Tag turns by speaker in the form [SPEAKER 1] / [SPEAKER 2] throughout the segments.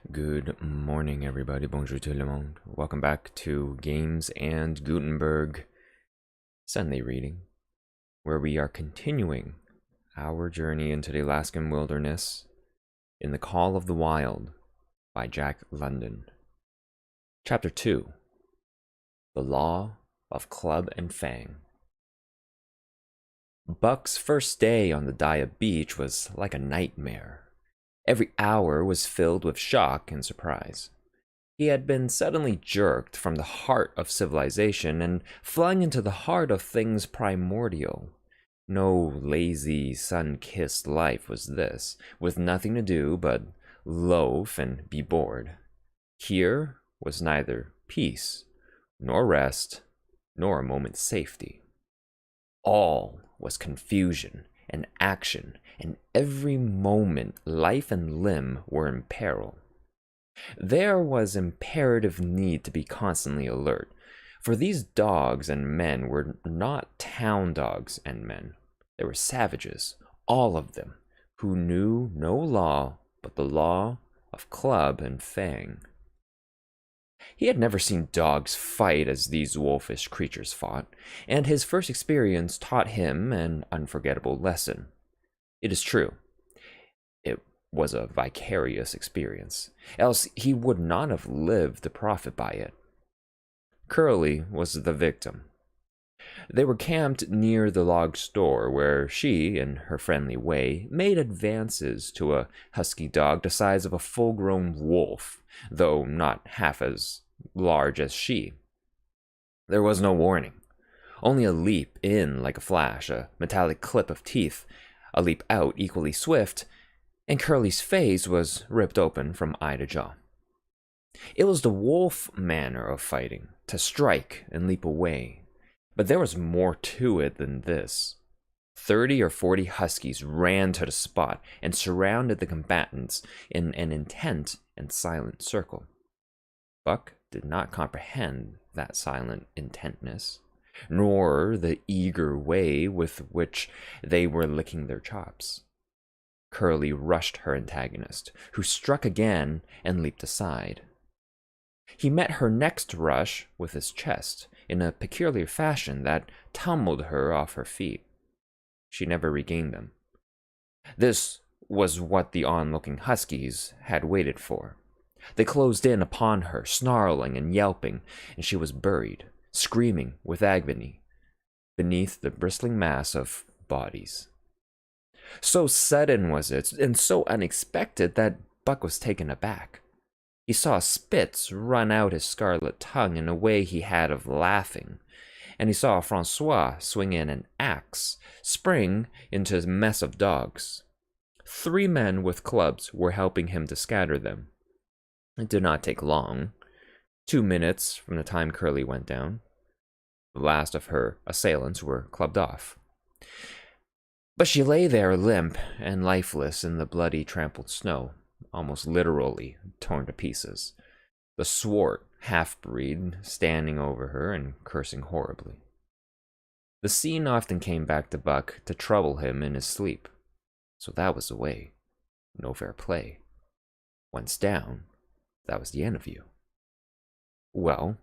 [SPEAKER 1] Good morning, everybody. Bonjour tout le monde. Welcome back to Games and Gutenberg Sunday reading, where we are continuing our journey into the Alaskan wilderness in The Call of the Wild by Jack London. Chapter 2, The Law of Club and Fang. Buck's first day on the Daya beach was like a nightmare. Every hour was filled with shock and surprise. He had been suddenly jerked from the heart of civilization and flung into the heart of things primordial. No lazy, sun-kissed life was this, with nothing to do but loaf and be bored. Here was neither peace, nor rest, nor a moment's safety. All was confusion and action, and every moment life and limb were in peril. There was imperative need to be constantly alert, for these dogs and men were not town dogs and men. They were savages, all of them, who knew no law but the law of club and fang. He had never seen dogs fight as these wolfish creatures fought, and his first experience taught him an unforgettable lesson. It is true, it was a vicarious experience, else he would not have lived to profit by it. Curly was the victim. They were camped near the log store where she, in her friendly way, made advances to a husky dog the size of a full-grown wolf, though not half as large as she. There was no warning, only a leap in like a flash, a metallic clip of teeth, a leap out equally swift, and Curly's face was ripped open from eye to jaw. It was the wolf manner of fighting, to strike and leap away. But there was more to it than this. 30 or 40 huskies ran to the spot and surrounded the combatants in an intent and silent circle. Buck did not comprehend that silent intentness, nor the eager way with which they were licking their chops. Curly rushed her antagonist, who struck again and leaped aside. He met her next rush with his chest, in a peculiar fashion that tumbled her off her feet. She never regained them. This was what the onlooking huskies had waited for. They closed in upon her, snarling and yelping, and she was buried, screaming with agony, beneath the bristling mass of bodies. So sudden was it, and so unexpected, that Buck was taken aback. He saw spits run out his scarlet tongue in a way he had of laughing, and he saw Francois swing in an axe, spring into a mess of dogs. 3 men with clubs were helping him to scatter them. It did not take long, 2 minutes from the time Curly went down. The last of her assailants were clubbed off. But she lay there limp and lifeless in the bloody trampled snow, almost literally torn to pieces, the swart half-breed standing over her and cursing horribly. The scene often came back to Buck to trouble him in his sleep, so that was the way. No fair play. Once down, that was the end of you. Well,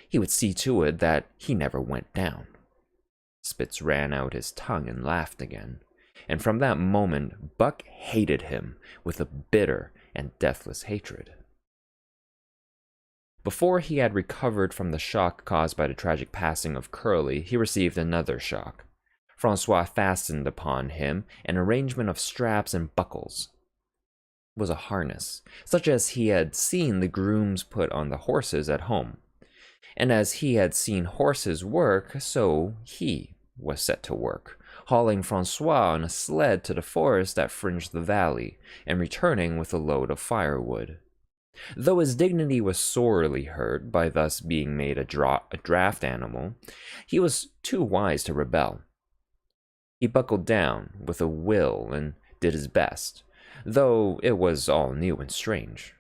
[SPEAKER 1] he would see to it that he never went down. Spits ran out his tongue and laughed again, and from that moment Buck hated him with a bitter and deathless hatred. Before he had recovered from the shock caused by the tragic passing of Curly, he received another shock. Francois fastened upon him an arrangement of straps and buckles. It was a harness, such as he had seen the grooms put on the horses at home. And as he had seen horses work, so he was set to work, hauling Francois on a sled to the forest that fringed the valley, and returning with a load of firewood. Though his dignity was sorely hurt by thus being made a draft animal, he was too wise to rebel. He buckled down with a will and did his best, though it was all new and strange.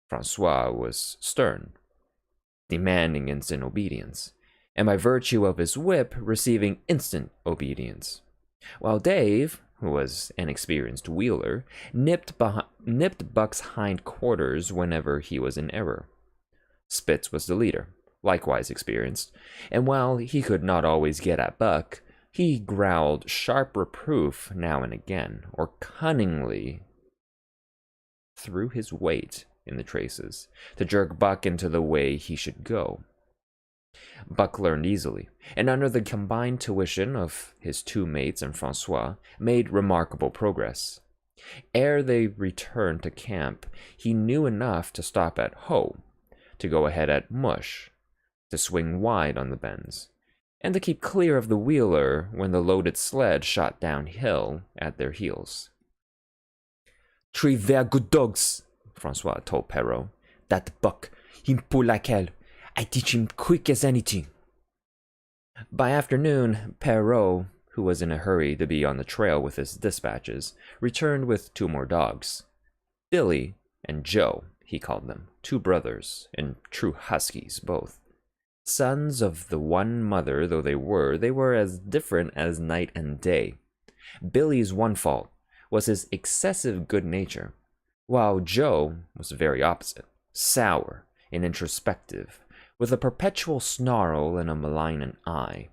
[SPEAKER 1] Francois was stern, demanding instant obedience, and by virtue of his whip receiving instant obedience, while Dave, who was an experienced wheeler, nipped Buck's hind quarters whenever he was in error. Spitz was the leader, likewise experienced, and while he could not always get at Buck, he growled sharp reproof now and again, or cunningly threw his weight in the traces to jerk Buck into the way he should go. Buck learned easily, and under the combined tuition of his two mates and Francois, made remarkable progress. Ere they returned to camp, he knew enough to stop at Ho, to go ahead at Mush, to swing wide on the bends, and to keep clear of the wheeler when the loaded sled shot downhill at their heels.
[SPEAKER 2] "Three very good dogs," Francois told Perrault. "That Buck, him pull like hell. I teach him quick as anything."
[SPEAKER 1] By afternoon, Perrault, who was in a hurry to be on the trail with his dispatches, returned with two more dogs. Billy and Joe, he called them, two brothers, and true huskies both. Sons of the one mother though they were as different as night and day. Billy's one fault was his excessive good nature, while Joe was very opposite, sour and introspective, with a perpetual snarl and a malign eye.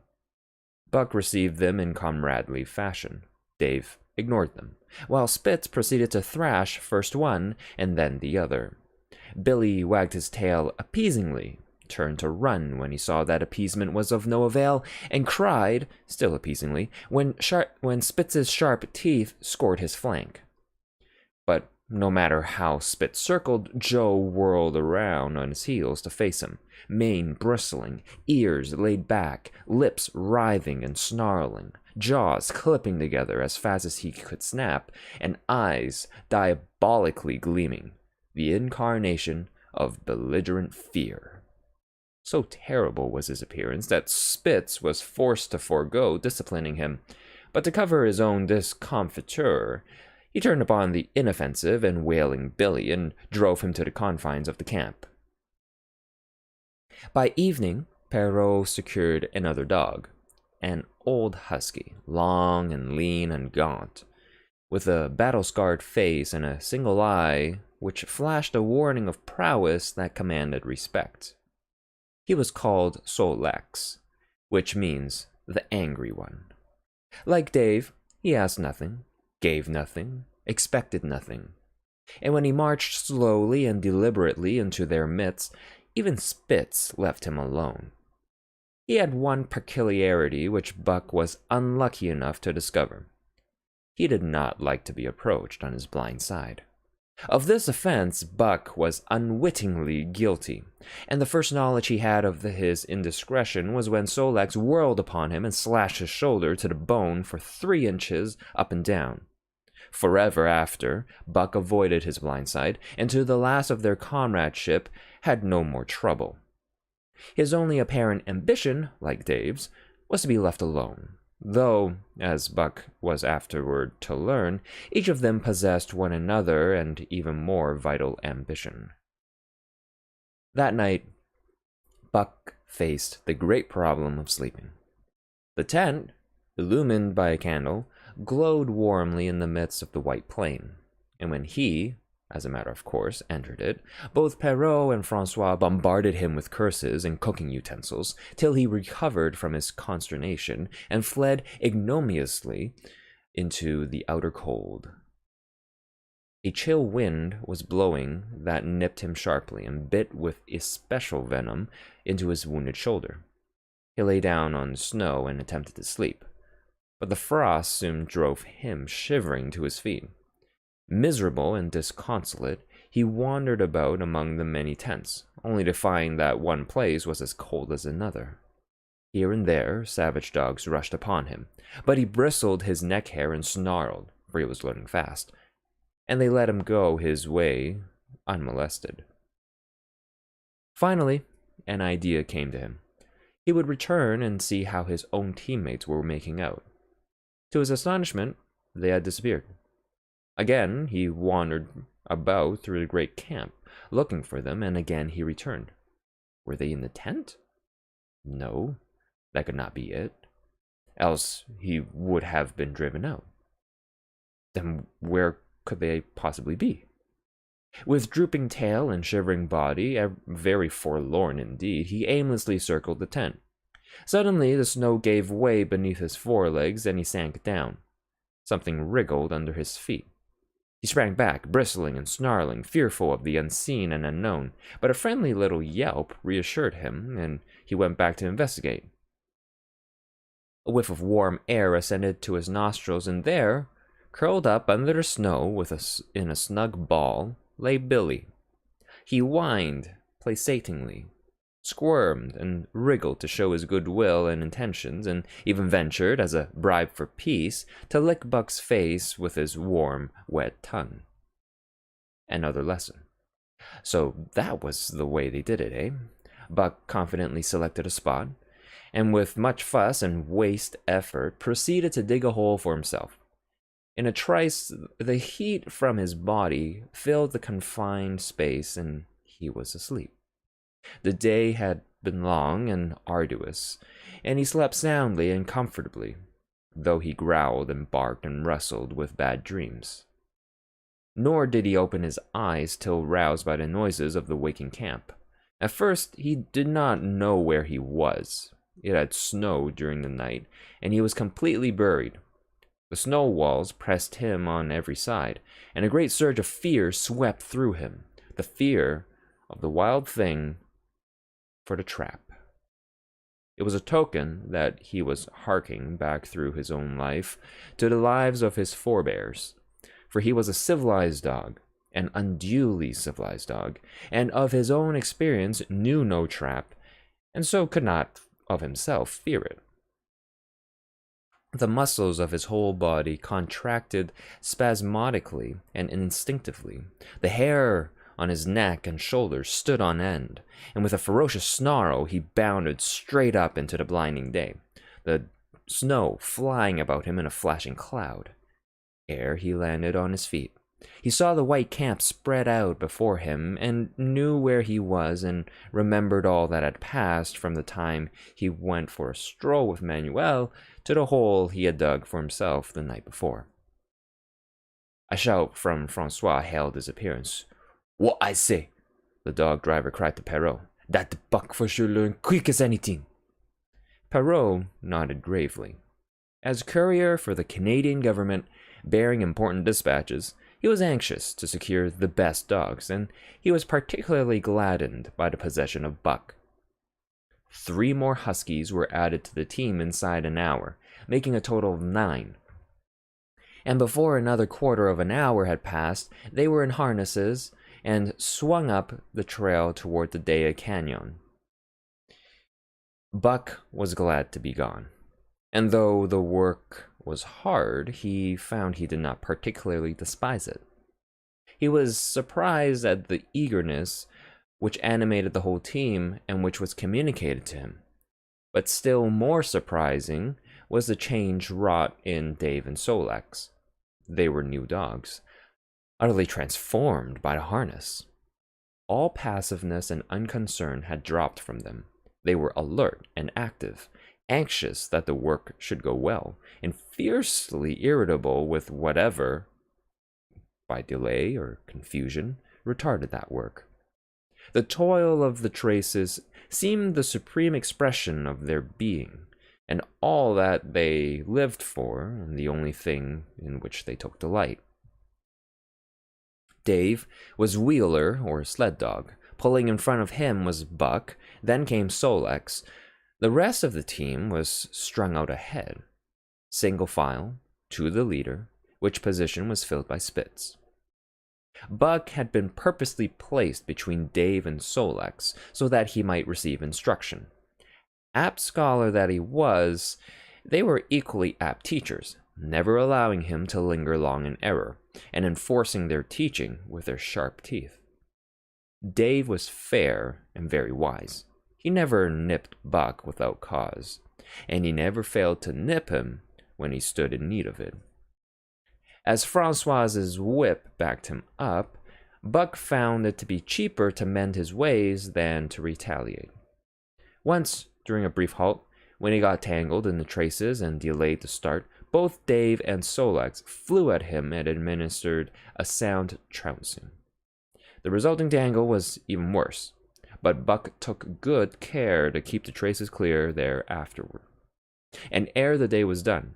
[SPEAKER 1] Buck received them in comradely fashion. Dave ignored them, while Spitz proceeded to thrash first one and then the other. Billy wagged his tail appeasingly, turned to run when he saw that appeasement was of no avail, and cried, still appeasingly, when Spitz's sharp teeth scored his flank. But no matter how Spitz circled, Joe whirled around on his heels to face him, mane bristling, ears laid back, lips writhing and snarling, jaws clipping together as fast as he could snap, and eyes diabolically gleaming, the incarnation of belligerent fear. So terrible was his appearance that Spitz was forced to forego disciplining him, but to cover his own discomfiture, he turned upon the inoffensive and wailing Billy and drove him to the confines of the camp. By evening, Perrault secured another dog, an old husky, long and lean and gaunt, with a battle-scarred face and a single eye which flashed a warning of prowess that commanded respect. He was called Sol-Leks, which means the angry one. Like Dave, he asked nothing, gave nothing, expected nothing. And when he marched slowly and deliberately into their midst, even Spitz left him alone. He had one peculiarity which Buck was unlucky enough to discover. He did not like to be approached on his blind side. Of this offense, Buck was unwittingly guilty, and the first knowledge he had of his indiscretion was when Sol-Leks whirled upon him and slashed his shoulder to the bone for 3 inches up and down. Forever after, Buck avoided his blind side, and to the last of their comradeship had no more trouble. His only apparent ambition, like Dave's, was to be left alone, though, as Buck was afterward to learn, each of them possessed one another and even more vital ambition. That night, Buck faced the great problem of sleeping. The tent, illumined by a candle, glowed warmly in the midst of the white plain, and when he, as a matter of course, entered it, both Perrault and Francois bombarded him with curses and cooking utensils, till he recovered from his consternation and fled ignominiously into the outer cold. A chill wind was blowing that nipped him sharply and bit with especial venom into his wounded shoulder. He lay down on the snow and attempted to sleep, but the frost soon drove him shivering to his feet. Miserable and disconsolate, he wandered about among the many tents, only to find that one place was as cold as another. Here and there, savage dogs rushed upon him, but he bristled his neck hair and snarled, for he was learning fast, and they let him go his way unmolested. Finally, an idea came to him. He would return and see how his own teammates were making out. To his astonishment, they had disappeared. Again, he wandered about through the great camp, looking for them, and again he returned. Were they in the tent? No, that could not be it. Else he would have been driven out. Then where could they possibly be? With drooping tail and shivering body, very forlorn indeed, he aimlessly circled the tent. Suddenly, the snow gave way beneath his forelegs and he sank down. Something wriggled under his feet. He sprang back, bristling and snarling, fearful of the unseen and unknown, but a friendly little yelp reassured him, and he went back to investigate. A whiff of warm air ascended to his nostrils, and there, curled up under the snow in a snug ball, lay Billy. He whined placatingly, squirmed and wriggled to show his goodwill and intentions, and even ventured, as a bribe for peace, to lick Buck's face with his warm, wet tongue. Another lesson. So that was the way they did it, eh? Buck confidently selected a spot, and with much fuss and waste effort, proceeded to dig a hole for himself. In a trice, the heat from his body filled the confined space, and he was asleep. The day had been long and arduous, and he slept soundly and comfortably, though he growled and barked and wrestled with bad dreams. Nor did he open his eyes till roused by the noises of the waking camp. At first, he did not know where he was. It had snowed during the night, and he was completely buried. The snow walls pressed him on every side, and a great surge of fear swept through him, the fear of the wild thing for the trap. It was a token that he was harking back through his own life to the lives of his forebears, for he was a civilized dog, an unduly civilized dog, and of his own experience knew no trap, and so could not of himself fear it. The muscles of his whole body contracted spasmodically and instinctively. The hair on his neck and shoulders stood on end, and with a ferocious snarl he bounded straight up into the blinding day, the snow flying about him in a flashing cloud. Ere he landed on his feet, he saw the white camp spread out before him, and knew where he was, and remembered all that had passed from the time he went for a stroll with Manuel to the hole he had dug for himself the night before. A shout from Francois hailed his appearance. "What I say?" the dog driver cried to Perrault. "That buck for sure learn quick as anything." Perrault nodded gravely. As courier for the Canadian government, bearing important dispatches, he was anxious to secure the best dogs, and he was particularly gladdened by the possession of Buck. 3 more huskies were added to the team inside an hour, making a total of 9. And before another quarter of an hour had passed, they were in harnesses and swung up the trail toward the Daya Canyon. Buck was glad to be gone, and though the work was hard, he found he did not particularly despise it. He was surprised at the eagerness which animated the whole team and which was communicated to him. But still more surprising was the change wrought in Dave and Sol-leks. They were new dogs, utterly transformed by the harness. All passiveness and unconcern had dropped from them. They were alert and active, anxious that the work should go well, and fiercely irritable with whatever, by delay or confusion, retarded that work. The toil of the traces seemed the supreme expression of their being, and all that they lived for, and the only thing in which they took delight. Dave was wheeler or sled dog. Pulling in front of him was Buck, then came Sol-leks. The rest of the team was strung out ahead, single file, to the leader, which position was filled by Spitz. Buck had been purposely placed between Dave and Sol-leks so that he might receive instruction. Apt scholar that he was, they were equally apt teachers, never allowing him to linger long in error, and enforcing their teaching with their sharp teeth. Dave was fair and very wise. He never nipped Buck without cause, and he never failed to nip him when he stood in need of it. As Francois's whip backed him up, Buck found it to be cheaper to mend his ways than to retaliate. Once, during a brief halt, when he got tangled in the traces and delayed to start, Both Dave and Sol-leks flew at him and administered a sound trouncing. The resulting tangle was even worse, but Buck took good care to keep the traces clear there afterward. And ere the day was done,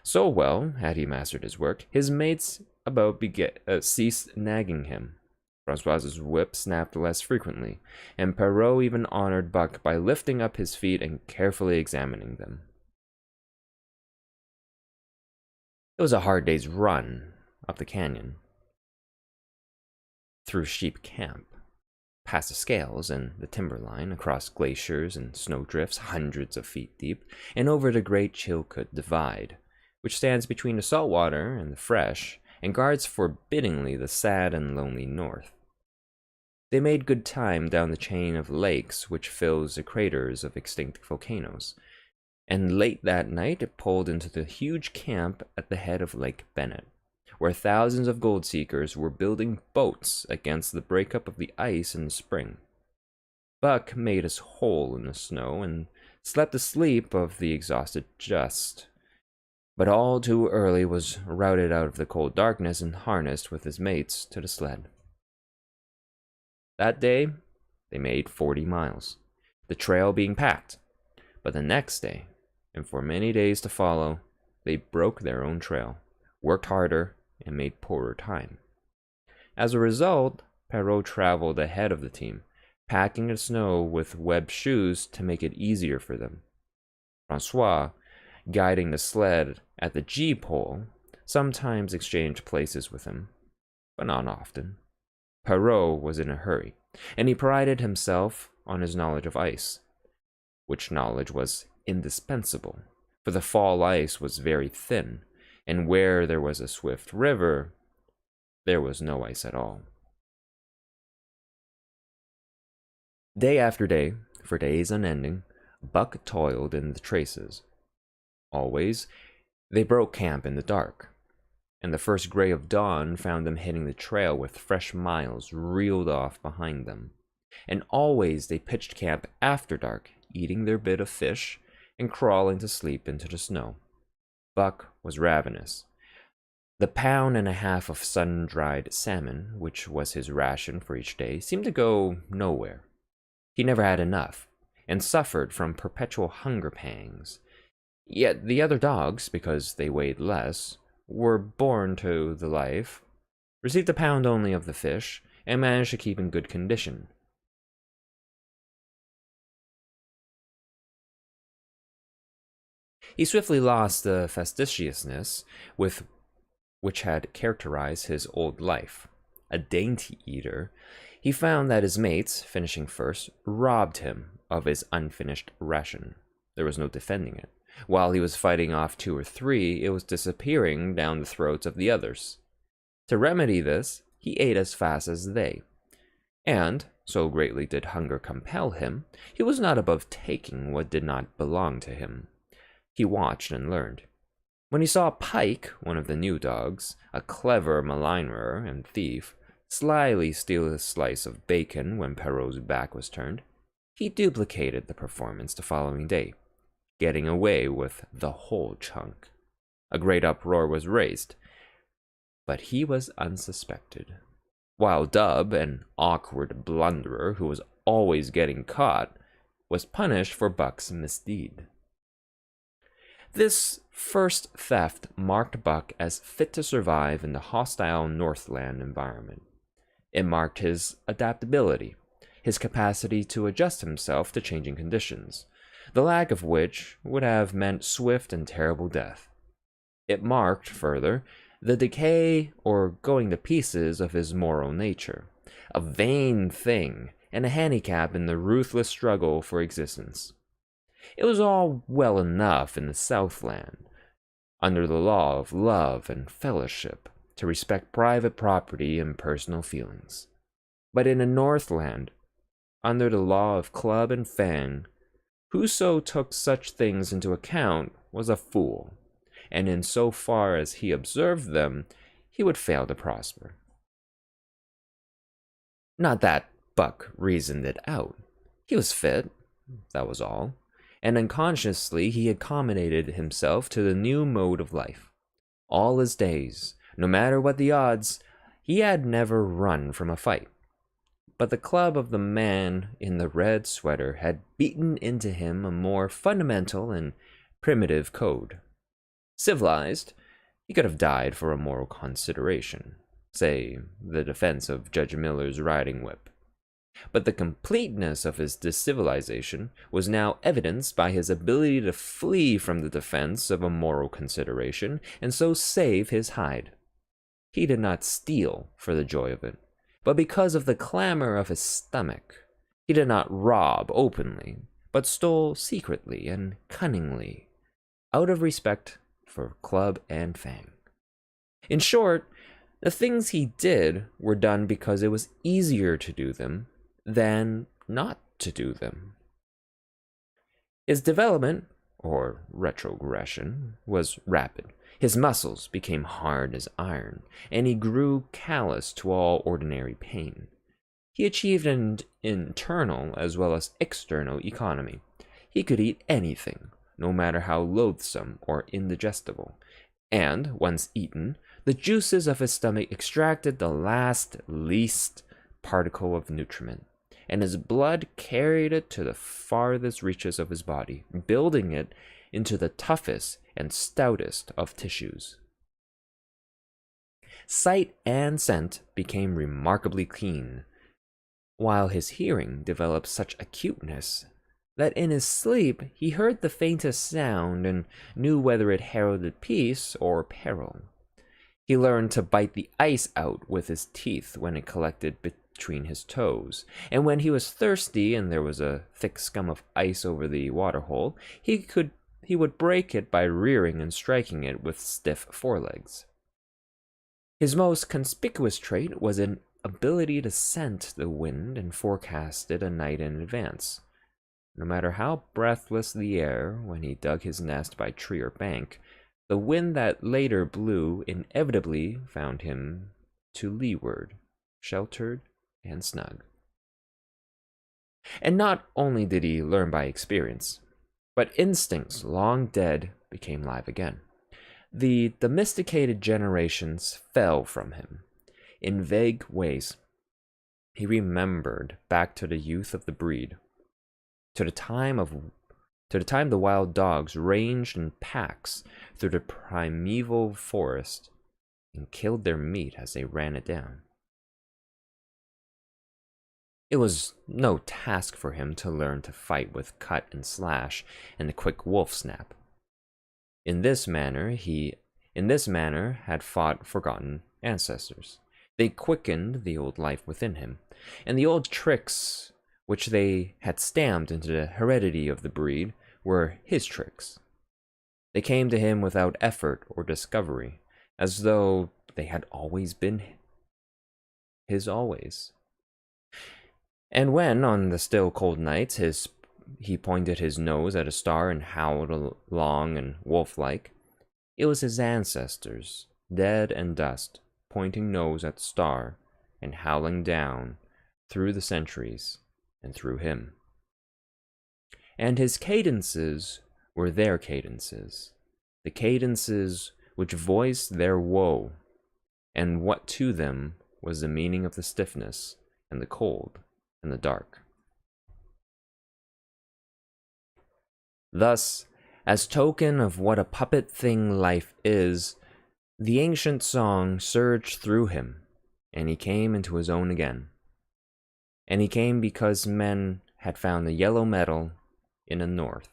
[SPEAKER 1] so well had he mastered his work, his mates about ceased nagging him. Francois's whip snapped less frequently, and Perrault even honored Buck by lifting up his feet and carefully examining them. It was a hard day's run up the canyon, through Sheep Camp, past the scales and the timberline, across glaciers and snowdrifts hundreds of feet deep, and over the great Chilkoot Divide, which stands between the saltwater and the fresh, and guards forbiddingly the sad and lonely north. They made good time down the chain of lakes which fills the craters of extinct volcanoes, and late that night it pulled into the huge camp at the head of Lake Bennett, where thousands of gold seekers were building boats against the breakup of the ice in the spring. Buck made his hole in the snow and slept the sleep of the exhausted just, but all too early was routed out of the cold darkness and harnessed with his mates to the sled. That day, they made 40 miles, the trail being packed, but the next day, and for many days to follow, they broke their own trail, worked harder, and made poorer time. As a result, Perrault traveled ahead of the team, packing the snow with webbed shoes to make it easier for them. Francois, guiding the sled at the G-pole, sometimes exchanged places with him, but not often. Perrault was in a hurry, and he prided himself on his knowledge of ice, which knowledge was indispensable, for the fall ice was very thin, and where there was a swift river, there was no ice at all. Day after day, for days unending, Buck toiled in the traces. Always, they broke camp in the dark, and the first gray of dawn found them hitting the trail with fresh miles reeled off behind them. And always they pitched camp after dark, eating their bit of fish and crawling to sleep into the snow. Buck was ravenous. The pound and a half of sun-dried salmon, which was his ration for each day, seemed to go nowhere. He never had enough, and suffered from perpetual hunger pangs. Yet the other dogs, because they weighed less, were born to the life, received a pound only of the fish, and managed to keep in good condition. He swiftly lost the fastidiousness which had characterized his old life. A dainty eater, he found that his mates, finishing first, robbed him of his unfinished ration. There was no defending it. While he was fighting off 2 or 3, it was disappearing down the throats of the others. To remedy this, he ate as fast as they. And, so greatly did hunger compel him, he was not above taking what did not belong to him. He watched and learned. When he saw Pike, one of the new dogs, a clever maligner and thief, slyly steal a slice of bacon when Perrault's back was turned, he duplicated the performance the following day, getting away with the whole chunk. A great uproar was raised, but he was unsuspected, while Dub, an awkward blunderer who was always getting caught, was punished for Buck's misdeed. This first theft marked Buck as fit to survive in the hostile Northland environment. It marked his adaptability, his capacity to adjust himself to changing conditions, the lack of which would have meant swift and terrible death. It marked, further, the decay or going to pieces of his moral nature, a vain thing and a handicap in the ruthless struggle for existence. It was all well enough in the Southland, under the law of love and fellowship, to respect private property and personal feelings. But in the Northland, under the law of club and fang, whoso took such things into account was a fool, and in so far as he observed them, he would fail to prosper. Not that Buck reasoned it out. He was fit, that was all, and unconsciously he accommodated himself to the new mode of life. All his days, no matter what the odds, he had never run from a fight. But the club of the man in the red sweater had beaten into him a more fundamental and primitive code. Civilized, he could have died for a moral consideration, say, the defense of Judge Miller's riding whip. But the completeness of his discivilization was now evidenced by his ability to flee from the defense of a moral consideration and so save his hide. He did not steal for the joy of it, but because of the clamor of his stomach. He did not rob openly, but stole secretly and cunningly, out of respect for Club and Fang. In short, the things he did were done because it was easier to do them than not to do them. His development, or retrogression, was rapid. His muscles became hard as iron, and he grew callous to all ordinary pain. He achieved an internal as well as external economy. He could eat anything, no matter how loathsome or indigestible, and, once eaten, the juices of his stomach extracted the least particle of nutriment, and his blood carried it to the farthest reaches of his body, building it into the toughest and stoutest of tissues. Sight and scent became remarkably keen, while his hearing developed such acuteness that in his sleep he heard the faintest sound and knew whether it heralded peace or peril. He learned to bite the ice out with his teeth when it collected between his toes, and when he was thirsty and there was a thick scum of ice over the waterhole, he would break it by rearing and striking it with stiff forelegs. His most conspicuous trait was an ability to scent the wind and forecast it a night in advance. No matter how breathless the air when he dug his nest by tree or bank, the wind that later blew inevitably found him to leeward, sheltered and snug. And not only did he learn by experience, but instincts long dead became live again. The domesticated generations fell from him. In vague ways, he remembered back to the youth of the breed, to the time the wild dogs ranged in packs through the primeval forest and killed their meat as they ran it down. It was no task for him to learn to fight with cut and slash and the quick wolf snap. In this manner had fought forgotten ancestors. They quickened the old life within him, and the old tricks which they had stamped into the heredity of the breed were his tricks. They came to him without effort or discovery, as though they had always been his always. And when, on the still cold nights, he pointed his nose at a star and howled long and wolf-like, it was his ancestors, dead and dust, pointing nose at the star and howling down through the centuries and through him. And his cadences were their cadences, the cadences which voiced their woe, and what to them was the meaning of the stiffness and the cold and the dark. Thus, as token of what a puppet thing life is, the ancient song surged through him, and he came into his own again. And he came because men had found the yellow metal in the north,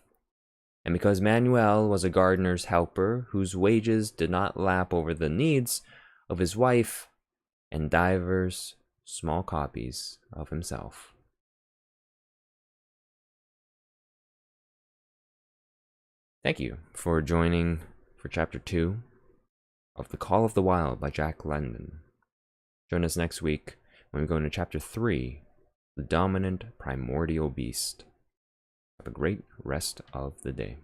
[SPEAKER 1] and because Manuel was a gardener's helper whose wages did not lap over the needs of his wife and divers small copies of himself. Thank you for joining for Chapter 2 of The Call of the Wild by Jack London. Join us next week when we go into Chapter 3, The Dominant Primordial Beast. Have a great rest of the day.